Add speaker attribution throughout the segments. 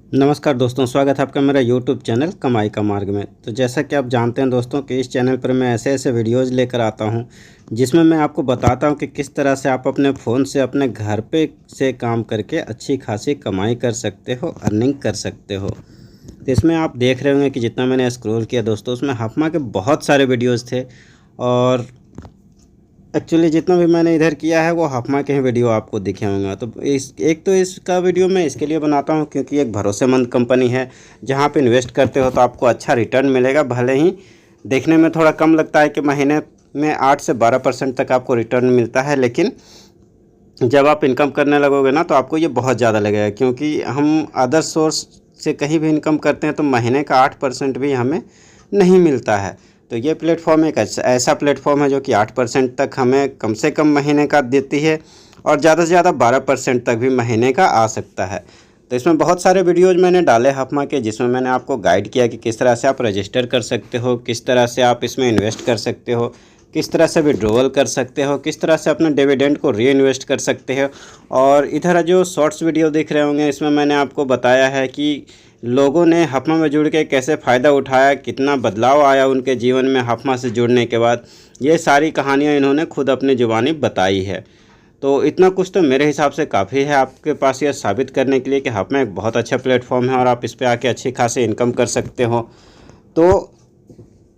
Speaker 1: नमस्कार दोस्तों, स्वागत है आपका मेरा यूट्यूब चैनल कमाई का मार्ग में। तो जैसा कि आप जानते हैं दोस्तों कि इस चैनल पर मैं ऐसे ऐसे वीडियोज़ लेकर आता हूं जिसमें मैं आपको बताता हूं कि किस तरह से आप अपने फ़ोन से अपने घर पे से काम करके अच्छी खासी कमाई कर सकते हो, अर्निंग कर सकते हो। तो इसमें आप देख रहे होंगे कि जितना मैंने स्क्रॉल किया दोस्तों, उसमें हफमा के बहुत सारे वीडियोज़ थे। और एक्चुअली जितना भी मैंने इधर किया है वो हफमा के ही वीडियो आपको दिखे होंगे। तो इसका वीडियो मैं इसके लिए बनाता हूँ क्योंकि एक भरोसेमंद कंपनी है। जहाँ पे इन्वेस्ट करते हो तो आपको अच्छा रिटर्न मिलेगा। भले ही देखने में थोड़ा कम लगता है कि महीने में 8 से 12% तक आपको रिटर्न मिलता है, लेकिन जब आप इनकम करने लगोगे ना तो आपको ये बहुत ज़्यादा लगेगा। क्योंकि हम अदर सोर्स से कहीं भी इनकम करते हैं तो महीने का 8% भी हमें नहीं मिलता है। तो ये प्लेटफॉर्म एक ऐसा प्लेटफॉर्म है जो कि 8% तक हमें कम से कम महीने का देती है, और ज़्यादा से ज़्यादा 12% तक भी महीने का आ सकता है। तो इसमें बहुत सारे वीडियोज़ मैंने डाले हफमा के, जिसमें मैंने आपको गाइड किया कि किस तरह से आप रजिस्टर कर सकते हो, किस तरह से आप इसमें इन्वेस्ट कर सकते हो, किस तरह से विड्रॉवल कर सकते हो, किस तरह से अपने डिविडेंड को री इन्वेस्ट कर सकते हो। और इधर जो शॉर्ट्स वीडियो दिख रहे होंगे, इसमें मैंने आपको बताया है कि लोगों ने हफमा में जुड़ के कैसे फ़ायदा उठाया, कितना बदलाव आया उनके जीवन में हफमा से जुड़ने के बाद। ये सारी कहानियाँ इन्होंने खुद अपनी ज़ुबानी बताई है। तो इतना कुछ तो मेरे हिसाब से काफ़ी है आपके पास यह साबित करने के लिए कि हफमा एक बहुत अच्छा प्लेटफॉर्म है और आप इस पर आके अच्छी खासी इनकम कर सकते हो। तो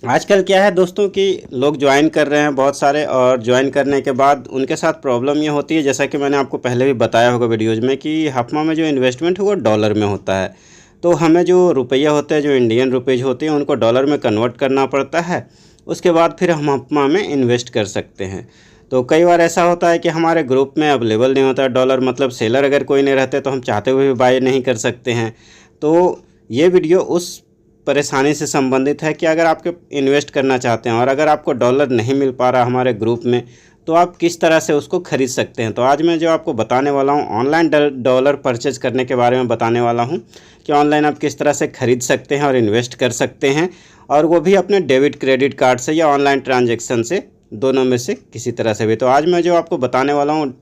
Speaker 1: आजकल क्या है दोस्तों कि लोग ज्वाइन कर रहे हैं बहुत सारे, और ज्वाइन करने के बाद उनके साथ प्रॉब्लम ये होती है, जैसा कि मैंने आपको पहले भी बताया होगा वीडियोज़ में, कि हफमा में जो इन्वेस्टमेंट है वो डॉलर में होता है। तो हमें जो रुपया होता है, जो इंडियन रुपीज़ होते हैं, उनको डॉलर में कन्वर्ट करना पड़ता है। उसके बाद फिर हम हफमा में इन्वेस्ट कर सकते हैं। तो कई बार ऐसा होता है कि हमारे ग्रुप में अवेलेबल नहीं होता डॉलर, मतलब सेलर अगर कोई नहीं रहते तो हम चाहते हुए भी बाय नहीं कर सकते हैं। तो ये वीडियो उस परेशानी से संबंधित है कि अगर आपके इन्वेस्ट करना चाहते हैं और अगर आपको डॉलर नहीं मिल पा रहा हमारे ग्रुप में, तो आप किस तरह से उसको ख़रीद सकते हैं। तो आज मैं जो आपको बताने वाला हूँ, ऑनलाइन डॉलर परचेज करने के बारे में बताने वाला हूँ कि ऑनलाइन आप किस तरह से ख़रीद सकते हैं और इन्वेस्ट कर सकते हैं, और वो भी अपने डेबिट क्रेडिट कार्ड से या ऑनलाइन ट्रांजेक्शन से, दोनों में से किसी तरह से भी। तो आज मैं जो आपको बताने वाला हूँ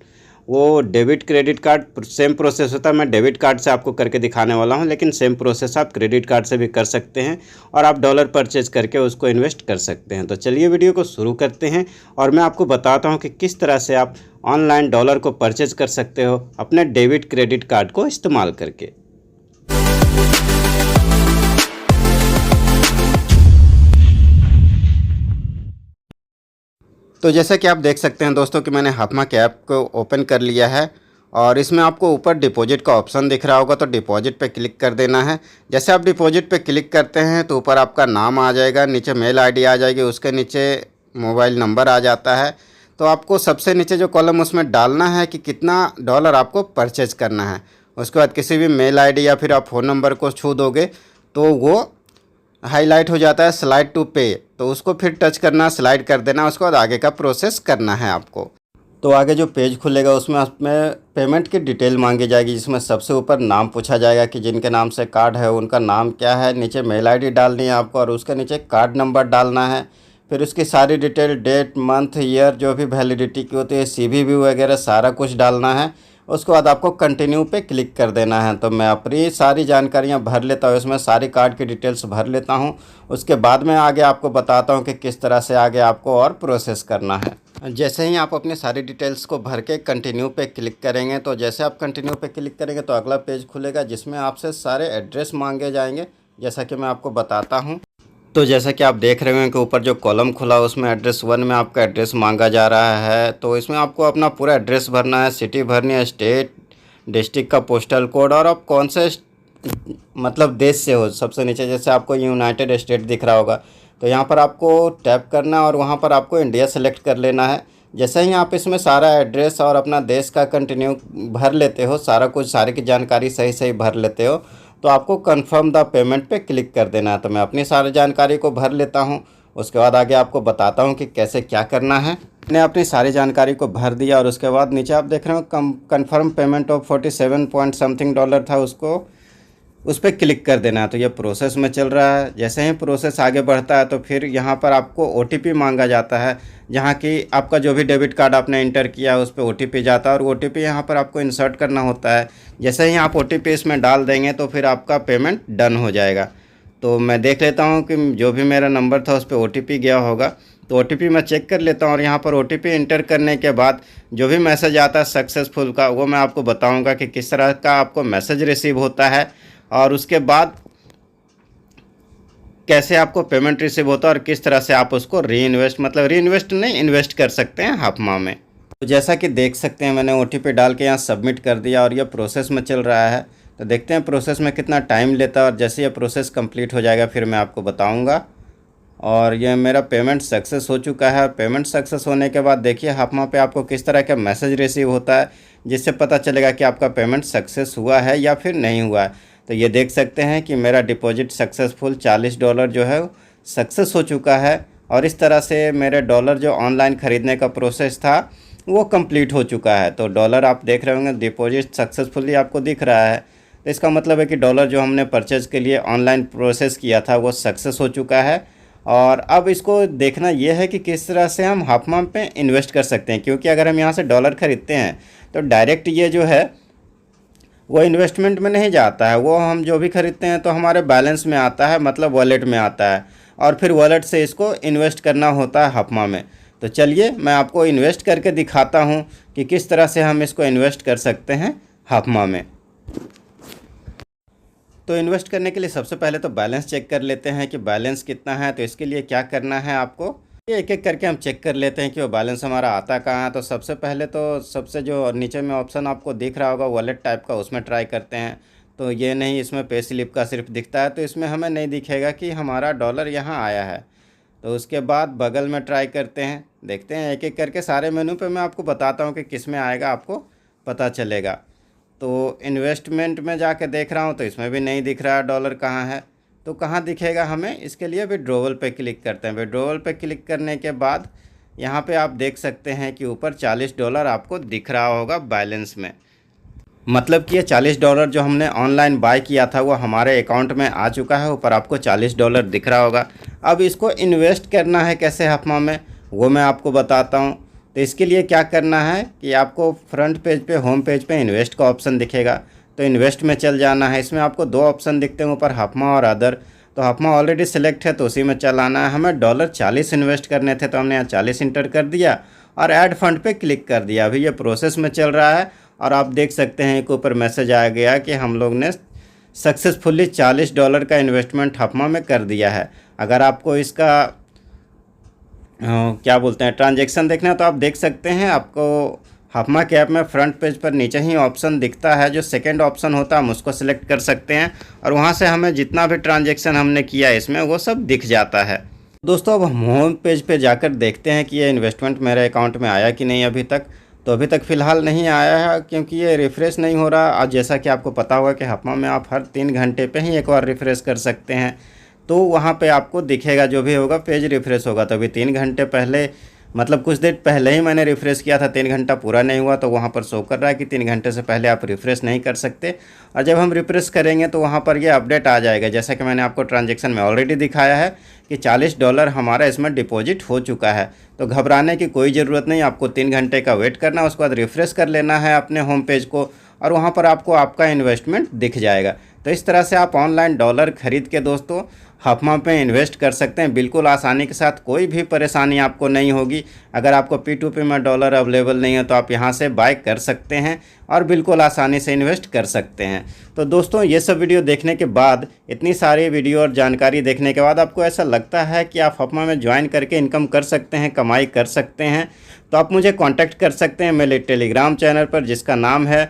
Speaker 1: वो debit credit card same process होता है। मैं डेबिट कार्ड से आपको करके दिखाने वाला हूं, लेकिन सेम प्रोसेस आप क्रेडिट कार्ड से भी कर सकते हैं और आप डॉलर परचेज करके उसको इन्वेस्ट कर सकते हैं। तो चलिए वीडियो को शुरू करते हैं और मैं आपको बताता हूं कि किस तरह से आप ऑनलाइन डॉलर को परचेज कर सकते हो अपने डेबिट क्रेडिट कार्ड को इस्तेमाल करके। तो जैसा कि आप देख सकते हैं दोस्तों कि मैंने हफमा के ऐप को ओपन कर लिया है, और इसमें आपको ऊपर डिपॉजिट का ऑप्शन दिख रहा होगा, तो डिपॉजिट पे क्लिक कर देना है। जैसे आप डिपॉजिट पे क्लिक करते हैं तो ऊपर आपका नाम आ जाएगा, नीचे मेल आईडी आ जाएगी, उसके नीचे मोबाइल नंबर आ जाता है। तो आपको सबसे नीचे जो कॉलम उसमें डालना है कि कितना डॉलर आपको परचेज करना है। उसके बाद किसी भी मेल आई या फिर आप फ़ोन नंबर को छू दोगे तो वो हाईलाइट हो जाता है स्लाइड टू पे, तो उसको फिर टच करना, स्लाइड कर देना। उसके बाद आगे का प्रोसेस करना है आपको। तो आगे जो पेज खुलेगा उसमें आपमें पेमेंट की डिटेल मांगी जाएगी, जिसमें सबसे ऊपर नाम पूछा जाएगा कि जिनके नाम से कार्ड है उनका नाम क्या है। नीचे मेल आईडी डालनी है आपको और उसके नीचे कार्ड नंबर डालना है। फिर उसकी सारी डिटेल, डेट, मंथ, ईयर, जो भी वैलिडिटी की होती है, सीवीवी वगैरह सारा कुछ डालना है। उसके बाद आपको कंटिन्यू पे क्लिक कर देना है। तो मैं अपनी सारी जानकारियां भर लेता हूँ, इसमें सारी कार्ड की डिटेल्स भर लेता हूँ। उसके बाद में आगे आपको बताता हूँ कि किस तरह से आगे आपको और प्रोसेस करना है। जैसे ही आप अपनी सारी डिटेल्स को भर के कंटिन्यू पे क्लिक करेंगे, तो जैसे आप कंटिन्यू पे क्लिक करेंगे तो अगला पेज खुलेगा जिसमें आपसे सारे एड्रेस मांगे जाएंगे, जैसा कि मैं आपको बताता हूँ। तो जैसा कि आप देख रहे हैं कि ऊपर जो कॉलम खुला उसमें एड्रेस 1 में आपका एड्रेस मांगा जा रहा है। तो इसमें आपको अपना पूरा एड्रेस भरना है, सिटी भरनी है, स्टेट, डिस्ट्रिक्ट का पोस्टल कोड, और आप कौन से मतलब देश से हो। सबसे नीचे जैसे आपको यूनाइटेड स्टेट दिख रहा होगा तो यहाँ पर आपको टैप करना है और वहाँ पर आपको इंडिया सेलेक्ट कर लेना है। जैसे ही आप इसमें सारा एड्रेस और अपना देश का कंटिन्यू भर लेते हो, सारा कुछ, सारी की जानकारी सही सही भर लेते हो, तो आपको कंफर्म द पेमेंट पे क्लिक कर देना है। तो मैं अपनी सारी जानकारी को भर लेता हूँ, उसके बाद आगे आपको बताता हूँ कि कैसे क्या करना है। मैंने अपनी सारी जानकारी को भर दिया और उसके बाद नीचे आप देख रहे हो confirm payment of 47 point something dollar था, उस पर क्लिक कर देना है। तो ये प्रोसेस में चल रहा है। जैसे ही प्रोसेस आगे बढ़ता है तो फिर यहाँ पर आपको OTP मांगा जाता है, जहाँ की आपका जो भी डेबिट कार्ड आपने इंटर किया है उस पर OTP जाता है और OTP यहाँ पर आपको इंसर्ट करना होता है। जैसे ही आप OTP इसमें डाल देंगे तो फिर आपका पेमेंट डन हो जाएगा। तो मैं देख लेता हूँ कि जो भी मेरा नंबर था उस पर OTP गया होगा, तो OTP मैं चेक कर लेता हूँ। और यहाँ पर OTP इंटर करने के बाद जो भी मैसेज आता है सक्सेसफुल का, वो मैं आपको बताऊँगा कि किस तरह का आपको मैसेज रिसीव होता है और उसके बाद कैसे आपको पेमेंट रिसीव होता है और किस तरह से आप उसको री इन्वेस्ट नहीं, इन्वेस्ट कर सकते हैं हाफमा में। तो जैसा कि देख सकते हैं मैंने OTP डाल के यहाँ सबमिट कर दिया और यह प्रोसेस में चल रहा है। तो देखते हैं प्रोसेस में कितना टाइम लेता है और जैसे ये प्रोसेस कंप्लीट हो जाएगा फिर मैं आपको बताऊंगा। और ये मेरा पेमेंट सक्सेस हो चुका है। पेमेंट सक्सेस होने के बाद देखिए हाफमा पे आपको किस तरह का मैसेज रिसीव होता है, जिससे पता चलेगा कि आपका पेमेंट सक्सेस हुआ है या फिर नहीं हुआ है। तो ये देख सकते हैं कि मेरा डिपॉजिट सक्सेसफुल $40 जो है सक्सेस हो चुका है। और इस तरह से मेरे डॉलर जो ऑनलाइन ख़रीदने का प्रोसेस था वो कंप्लीट हो चुका है। तो डॉलर आप देख रहे होंगे डिपॉजिट सक्सेसफुली आपको दिख रहा है। तो इसका मतलब है कि डॉलर जो हमने परचेज़ के लिए ऑनलाइन प्रोसेस किया था वो सक्सेस हो चुका है। और अब इसको देखना यह है कि किस तरह से हम हाफमा पे इन्वेस्ट कर सकते हैं, क्योंकि अगर हम यहाँ से डॉलर ख़रीदते हैं तो डायरेक्ट ये जो है वो इन्वेस्टमेंट में नहीं जाता है। वो हम जो भी ख़रीदते हैं तो हमारे बैलेंस में आता है, मतलब वॉलेट में आता है और फिर वॉलेट से इसको इन्वेस्ट करना होता है हाफमा में। तो चलिए मैं आपको इन्वेस्ट करके दिखाता हूँ कि किस तरह से हम इसको इन्वेस्ट कर सकते हैं हाफमा में। तो इन्वेस्ट करने के लिए सबसे पहले तो बैलेंस चेक कर लेते हैं कि बैलेंस कितना है। तो इसके लिए क्या करना है आपको, ये एक एक करके हम चेक कर लेते हैं कि वो बैलेंस हमारा आता कहाँ है। तो सबसे पहले तो सबसे जो नीचे में ऑप्शन आपको दिख रहा होगा वॉलेट टाइप का, उसमें ट्राई करते हैं। तो ये नहीं, इसमें पे स्लिप का सिर्फ दिखता है, तो इसमें हमें नहीं दिखेगा कि हमारा डॉलर यहाँ आया है। तो उसके बाद बगल में ट्राई करते हैं, देखते हैं एक एक करके सारे मेनू पे मैं आपको बताता हूँ कि किस में आएगा, आपको पता चलेगा। तो इन्वेस्टमेंट में जाके देख रहा हूँ तो इसमें भी नहीं दिख रहा डॉलर कहाँ है। तो कहाँ दिखेगा हमें, इसके लिए विड्रॉवल पे क्लिक करते हैं। विड्रॉवल पे क्लिक करने के बाद यहाँ पे आप देख सकते हैं कि ऊपर $40 आपको दिख रहा होगा बैलेंस में। मतलब कि ये $40 जो हमने ऑनलाइन बाय किया था वो हमारे अकाउंट में आ चुका है। ऊपर आपको $40 दिख रहा होगा। अब इसको इन्वेस्ट करना है कैसे हाफमा में, वो मैं आपको बताता हूँ। तो इसके लिए क्या करना है कि आपको फ्रंट पेज पे, होम पेज पे इन्वेस्ट का ऑप्शन दिखेगा। तो इन्वेस्ट में चल जाना है। इसमें आपको दो ऑप्शन दिखते हैं ऊपर, हाफमा और अदर। तो हाफमा ऑलरेडी सिलेक्ट है तो उसी में चल आना है। हमें $40 इन्वेस्ट करने थे तो हमने यहाँ 40 इंटर कर दिया और ऐड फंड पे क्लिक कर दिया। अभी ये प्रोसेस में चल रहा है और आप देख सकते हैं कि ऊपर मैसेज आ गया कि हम लोग ने सक्सेसफुली $40 का इन्वेस्टमेंट हाफमा में कर दिया है। अगर आपको इसका क्या बोलते हैं ट्रांजैक्शन देखना है तो आप देख सकते हैं, आपको हाफमा के ऐप में फ्रंट पेज पर नीचे ही ऑप्शन दिखता है, जो सेकंड ऑप्शन होता है हम उसको सिलेक्ट कर सकते हैं और वहां से हमें जितना भी ट्रांजैक्शन हमने किया इसमें वो सब दिख जाता है। दोस्तों अब हम होम पेज पे जाकर देखते हैं कि ये इन्वेस्टमेंट मेरे अकाउंट में आया कि नहीं अभी तक। तो अभी तक फ़िलहाल नहीं आया है क्योंकि ये रिफ़्रेश नहीं हो रहा। आज जैसा कि आपको पता होगा कि हाफमा में आप हर 3 घंटे पे ही एक बार रिफ़्रेश कर सकते हैं। तो वहाँ पे आपको दिखेगा जो भी होगा पेज रिफ़्रेश होगा। तो अभी 3 घंटे पहले, मतलब कुछ देर पहले ही मैंने रिफ़्रेश किया था, 3 घंटा पूरा नहीं हुआ तो वहाँ पर शो कर रहा है कि 3 घंटे से पहले आप रिफ़्रेश नहीं कर सकते। और जब हम रिफ़्रेश करेंगे तो वहाँ पर ये अपडेट आ जाएगा, जैसा कि मैंने आपको ट्रांजैक्शन में ऑलरेडी दिखाया है कि $40 हमारा इसमें डिपॉजिट हो चुका है। तो घबराने की कोई ज़रूरत नहीं, आपको 3 घंटे का वेट करना, उसके बाद रिफ़्रेश कर लेना है अपने होम पेज को और वहाँ पर आपको आपका इन्वेस्टमेंट दिख जाएगा। तो इस तरह से आप ऑनलाइन डॉलर खरीद के दोस्तों हाफमा पे इन्वेस्ट कर सकते हैं बिल्कुल आसानी के साथ। कोई भी परेशानी आपको नहीं होगी। अगर आपको P2P में डॉलर अवेलेबल नहीं है तो आप यहाँ से बाय कर सकते हैं और बिल्कुल आसानी से इन्वेस्ट कर सकते हैं। तो दोस्तों ये सब वीडियो देखने के बाद, इतनी सारी वीडियो और जानकारी देखने के बाद आपको ऐसा लगता है कि आप हाफमा में ज्वाइन करके इनकम कर सकते हैं, कमाई कर सकते हैं, तो आप मुझे कॉन्टैक्ट कर सकते हैं मेरे टेलीग्राम चैनल पर जिसका नाम है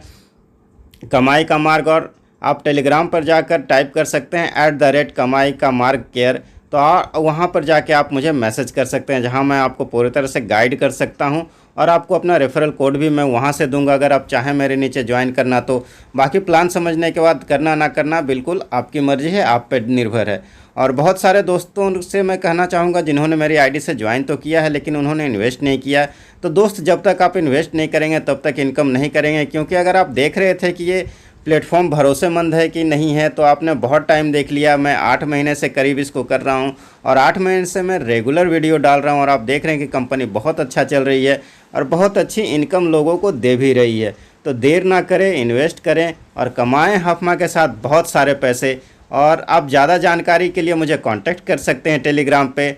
Speaker 1: कमाई का मार्ग। और आप टेलीग्राम पर जाकर टाइप कर सकते हैं @कमाई का मार्ग केयर। तो वहाँ पर जाके आप मुझे मैसेज कर सकते हैं, जहाँ मैं आपको पूरी तरह से गाइड कर सकता हूँ और आपको अपना रेफरल कोड भी मैं वहाँ से दूंगा अगर आप चाहें मेरे नीचे ज्वाइन करना। तो बाकी प्लान समझने के बाद करना ना करना बिल्कुल आपकी मर्ज़ी है, आप पर निर्भर है। और बहुत सारे दोस्तों से मैं कहना चाहूँगा जिन्होंने मेरी आईडी से ज्वाइन तो किया है लेकिन उन्होंने इन्वेस्ट नहीं किया। तो दोस्त जब तक आप इन्वेस्ट नहीं करेंगे तब तक इनकम नहीं करेंगे, क्योंकि अगर आप देख रहे थे कि ये प्लेटफॉर्म भरोसेमंद है कि नहीं है, तो आपने बहुत टाइम देख लिया। मैं 8 महीने से करीब इसको कर रहा हूं और 8 महीने से मैं रेगुलर वीडियो डाल रहा हूं और आप देख रहे हैं कि कंपनी बहुत अच्छा चल रही है और बहुत अच्छी इनकम लोगों को दे भी रही है। तो देर ना करें, इन्वेस्ट करें और कमाएं हफमा के साथ बहुत सारे पैसे। और आप ज़्यादा जानकारी के लिए मुझे कांटेक्ट कर सकते हैं टेलीग्राम पे।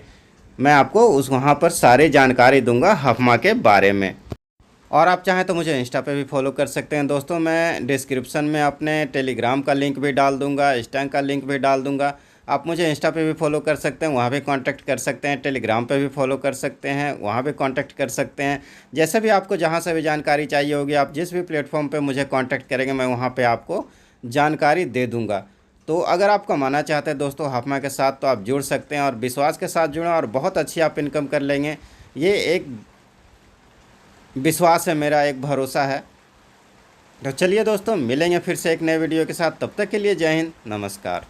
Speaker 1: मैं आपको वहाँ पर सारी जानकारी दूंगा हफमा के बारे में। और आप चाहें तो मुझे इंस्टा पे भी फॉलो कर सकते हैं दोस्तों। मैं डिस्क्रिप्शन में अपने टेलीग्राम का लिंक भी डाल दूंगा, इंस्टा का लिंक भी डाल दूंगा। आप मुझे इंस्टा पे भी फॉलो कर सकते हैं, वहाँ भी कांटेक्ट कर सकते हैं। टेलीग्राम पे भी फॉलो कर सकते हैं, वहाँ भी कांटेक्ट कर सकते हैं। जैसे भी आपको जहाँ से भी जानकारी चाहिए होगी, आप जिस भी प्लेटफॉर्म पे मुझे कांटेक्ट करेंगे, मैं वहाँ पे आपको जानकारी दे दूँगा। तो अगर आप कमाना चाहते हैं दोस्तों हफमा के साथ, तो आप जुड़ सकते हैं और विश्वास के साथ जुड़ें और बहुत अच्छी आप इनकम कर लेंगे। ये एक विश्वास है मेरा, एक भरोसा है। तो चलिए दोस्तों, मिलेंगे फिर से एक नए वीडियो के साथ। तब तक के लिए जय हिंद, नमस्कार।